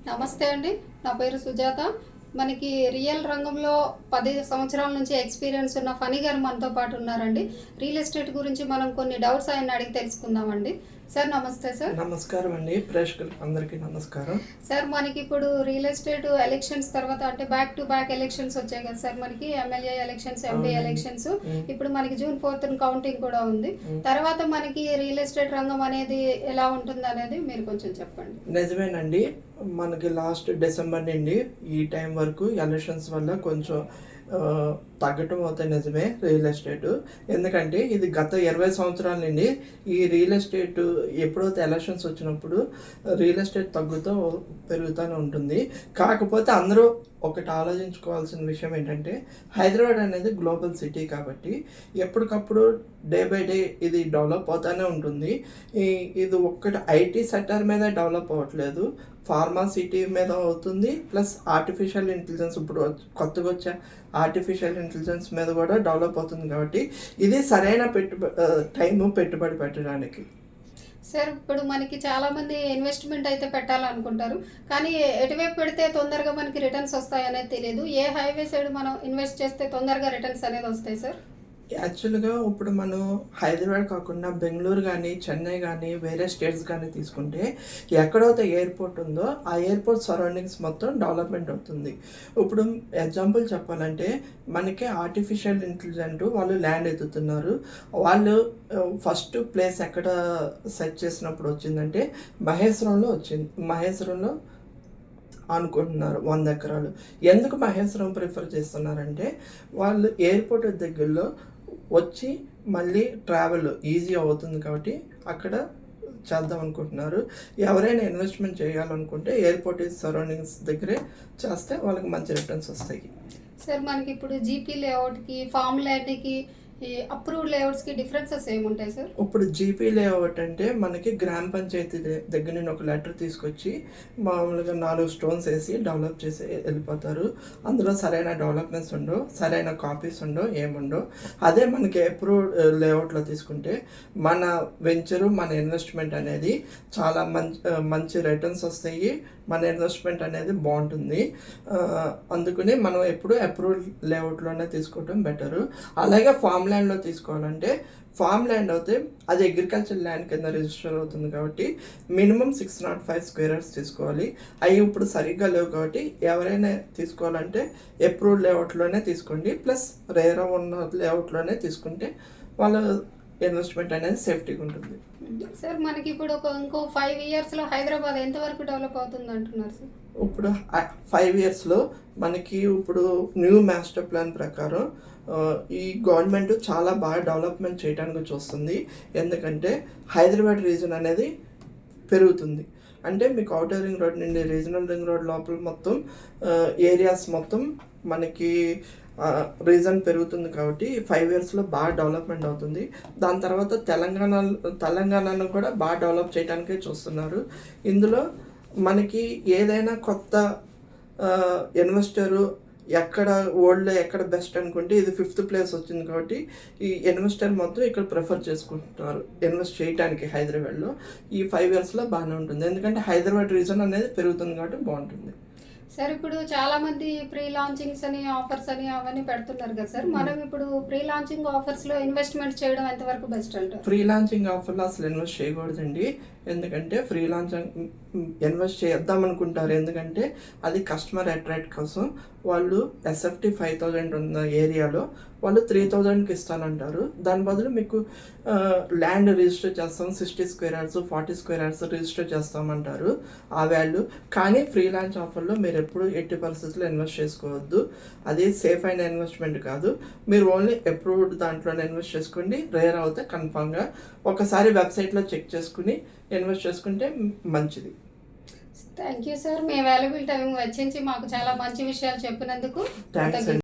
నమస్తే అండి. నా పేరు సుజాత. మనకి రియల్ రంగంలో 10 సంవత్సరాల నుంచి ఎక్స్‌పీరియన్స్ ఉన్న ఫణి గారు మనతో పాటు ఉన్నారండి. రియల్ ఎస్టేట్ గురించి మనం కొన్ని డౌట్స్ ఆయన్ని అడిగి తెలుసుకుందామండి. సార్ నమస్తే సార్. నమస్కారం అండి. ప్రేక్షకులకు అందరికీ నమస్కారం. సార్ మనకిప్పుడు రియల్ ఎస్టేట్ ఎలక్షన్స్ తర్వాత అంటే బ్యాక్ టు బ్యాక్ ఎలక్షన్స్ వచ్చాయి కదా సార్ మనకి. MLA elections, MP elections. ఇప్పుడు మనకి జూన్ 4th కౌంటింగ్ కూడా ఉంది. తర్వాత మనకి రియల్ ఎస్టేట్ రంగం అనేది ఎలా ఉంటుందనేది మీరు కొంచెం చెప్పండి. నిజమేనండి. మనకి లాస్ట్ డిసెంబర్ నుండి ఈ టైం వరకు ఎలక్షన్స్ వల్ల కొంచెం తగ్గటం అవుతాయి. నిజమే రియల్ ఎస్టేట్. ఎందుకంటే ఇది గత 20 సంవత్సరాల నుండి ఈ రియల్ ఎస్టేట్ ఎప్పుడైతే ఎలక్షన్స్ వచ్చినప్పుడు రియల్ ఎస్టేట్ పెరుగుతూనే ఉంటుంది. కాకపోతే అందరూ ఒకటి ఆలోచించుకోవాల్సిన విషయం ఏంటంటే హైదరాబాద్ అనేది గ్లోబల్ సిటీ కాబట్టి ఎప్పటికప్పుడు డే బై డే ఇది డెవలప్ అవుతూనే ఉంటుంది. ఇది ఒక్కటి ఐటీ సెక్టర్ మీద డెవలప్ అవ్వట్లేదు, ఫార్మా సిటీ మీద అవుతుంది. ప్లస్ ఆర్టిఫిషియల్ ఇంటెలిజెన్స్, ఇప్పుడు కొత్తగా వచ్చే ఆర్టిఫిషియల్ ఇంటెలిజెన్స్ మీద కూడా డెవలప్ అవుతుంది. కాబట్టి ఇది సరైన పెట్టుబడి పెట్టడానికి. సార్ ఇప్పుడు మనకి చాలామంది ఇన్వెస్ట్మెంట్ అయితే పెట్టాలనుకుంటారు, కానీ ఎటువైపు పెడితే తొందరగా మనకి రిటర్న్స్ వస్తాయి అనేది తెలియదు. ఏ హైవే సైడ్ మనం ఇన్వెస్ట్ చేస్తే తొందరగా రిటర్న్స్ అనేది వస్తాయి సార్? యాక్చువల్గా ఇప్పుడు మనం హైదరాబాద్ కాకుండా బెంగళూరు కానీ, చెన్నై కానీ, వేరే స్టేట్స్ కానీ తీసుకుంటే ఎక్కడైతే ఎయిర్పోర్ట్ ఉందో ఆ ఎయిర్పోర్ట్ సరౌండింగ్స్ మొత్తం డెవలప్మెంట్ అవుతుంది. ఇప్పుడు ఎగ్జాంపుల్ చెప్పాలంటే మనకి ఆర్టిఫిషియల్ ఇంటెలిజెంట్ వాళ్ళు ల్యాండ్ ఎత్తుతున్నారు. వాళ్ళు ఫస్ట్ ప్లేస్ ఎక్కడ సెట్ చేసినప్పుడు వచ్చిందంటే మహేశ్వరంలో వచ్చింది. మహేశ్వరంలో అనుకుంటున్నారు 100 ఎకరాలు. ఎందుకు మహేశ్వరం ప్రిఫర్ చేస్తున్నారంటే వాళ్ళు ఎయిర్పోర్ట్ దగ్గరలో వచ్చి మళ్ళీ ట్రావెల్ ఈజీ అవుతుంది కాబట్టి అక్కడ చేద్దాం అనుకుంటున్నారు. ఎవరైనా ఇన్వెస్ట్మెంట్ చేయాలనుకుంటే ఎయిర్పోర్ట్ సరౌండింగ్స్ దగ్గరే చేస్తే వాళ్ళకి మంచి రిటర్న్స్ వస్తాయి. సార్ మనకి ఇప్పుడు జీపీ లేఅవుట్కి, ఫామ్ ల్యాండ్కి, ఈ అప్రూవ్డ్ లేఅవుట్స్కి డిఫరెన్సెస్ ఏముంటాయి సార్? ఇప్పుడు జీపీ లేఅవుట్ అంటే మనకి గ్రామ పంచాయతీ దగ్గర నుండి ఒక లెటర్ తీసుకొచ్చి మామూలుగా 4 స్టోన్స్ వేసి డెవలప్ చేసి వెళ్ళిపోతారు. అందులో సరైన డెవలప్మెంట్స్ ఉండవు, సరైన కాపీస్ ఉండవు, ఏముండవు. అదే మనకి అప్రూవ్డ్ లేఅవుట్లో తీసుకుంటే మన వెంచరు, మన ఇన్వెస్ట్మెంట్ అనేది చాలా మంచి రిటర్న్స్ వస్తాయి. మన ఇన్వెస్ట్మెంట్ అనేది బాగుంటుంది. అందుకని మనం ఎప్పుడు అప్రూవ్డ్ లేఅవుట్లోనే తీసుకోవటం బెటరు. అలాగే ఫామ్ ల్యాండ్లో తీసుకోవాలంటే ఫామ్ ల్యాండ్ అయితే అది అగ్రికల్చర్ ల్యాండ్ కింద రిజిస్టర్ అవుతుంది కాబట్టి మినిమం 605 స్క్వేర్ యార్డ్స్ తీసుకోవాలి. అవి ఇప్పుడు సరిగ్గా లేవు కాబట్టి ఎవరైనా తీసుకోవాలంటే అప్రూవ్డ్ లేఅవుట్లోనే తీసుకోండి. ప్లస్ రేరా ఉన్న లేఅవుట్లోనే తీసుకుంటే వాళ్ళ ఇన్వెస్ట్మెంట్ అనేది సేఫ్టీగా ఉంటుంది. సార్ మనకి ఇప్పుడు ఇంకో 5 ఇయర్స్లో హైదరాబాద్ ఎంతవరకు డెవలప్ అవుతుంది అంటున్నారు సార్? ఇప్పుడు 5 ఇయర్స్లో మనకి ఇప్పుడు న్యూ మాస్టర్ ప్లాన్ ప్రకారం ఈ గవర్నమెంట్ చాలా బాగా డెవలప్మెంట్ చేయడానికి చూస్తుంది. ఎందుకంటే హైదరాబాద్ రీజన్ అనేది పెరుగుతుంది. అంటే మీకు ఔటర్ రింగ్ రోడ్ నుండి రీజనల్ రింగ్ రోడ్ లోపల మొత్తం ఏరియాస్ మొత్తం మనకి రీజన్ పెరుగుతుంది కాబట్టి 5 ఇయర్స్లో బాగా డెవలప్మెంట్ అవుతుంది. దాని తర్వాత తెలంగాణను కూడా బాగా డెవలప్ చేయడానికే చూస్తున్నారు. ఇందులో మనకి ఏదైనా కొత్త ఇన్వెస్టరు ఎక్కడ వరల్డ్లో ఎక్కడ బెస్ట్ అనుకుంటే ఇది 5th ప్లేస్ వచ్చింది కాబట్టి ఈ ఇన్వెస్టర్ మొత్తం ఇక్కడ ప్రిఫర్ చేసుకుంటున్నారు ఇన్వెస్ట్ చేయడానికి. హైదరాబాద్లో ఈ 5 ఇయర్స్లో బాగానే ఉంటుంది, ఎందుకంటే హైదరాబాద్ రీజన్ అనేది పెరుగుతుంది కాబట్టి బాగుంటుంది. సార్ ఇప్పుడు చాలా మంది ప్రీ లాంచింగ్స్ అని, ఆఫర్స్ అని అవన్నీ పెడుతున్నారు కదా సార్. మనం ఇప్పుడు ప్రీ లాంచింగ్ ఆఫర్స్లో ఇన్వెస్ట్మెంట్ చేయడం ఎంతవరకు బెస్ట్ అంటారు? ప్రీ లాంచింగ్ ఆఫర్లో అసలు ఇన్వెస్ట్ చేయకూడదండి. ఎందుకంటే ఫ్రీ లాంచింగ్ ఇన్వెస్ట్ చేద్దాం అనుకుంటారు, ఎందుకంటే అది కస్టమర్ అట్రాక్ట్ కోసం. వాళ్ళు ఎస్ఎఫ్టీ 5000 ఉన్న ఏరియాలో వాళ్ళు 3000కి ఇస్తానంటారు. దాని బదులు మీకు ల్యాండ్ రిజిస్టర్ చేస్తాం, 60 square yards, 40 square yards register చేస్తామంటారు ఆ వాల్యూ. కానీ ఫ్రీ లాంచ్ ఆఫర్లో మీరు ఎప్పుడు ఎట్టి పరిస్థితుల్లో ఇన్వెస్ట్ చేసుకోవద్దు. అది సేఫ్ అయిన ఇన్వెస్ట్మెంట్ కాదు. మీరు ఓన్లీ అప్రూవ్డ్ దాంట్లోనే ఇన్వెస్ట్ చేసుకోండి. రేర్ అవుతే కన్ఫామ్గా ఒకసారి వెబ్సైట్లో చెక్ చేసుకుని ఇన్వెస్ట్ చేసుకుంటే మంచిది. Thank you sir. Me valuable time వెచ్చించి మాకు చాలా మంచి విషయాలు చెప్పినందుకు. థ్యాంక్స్.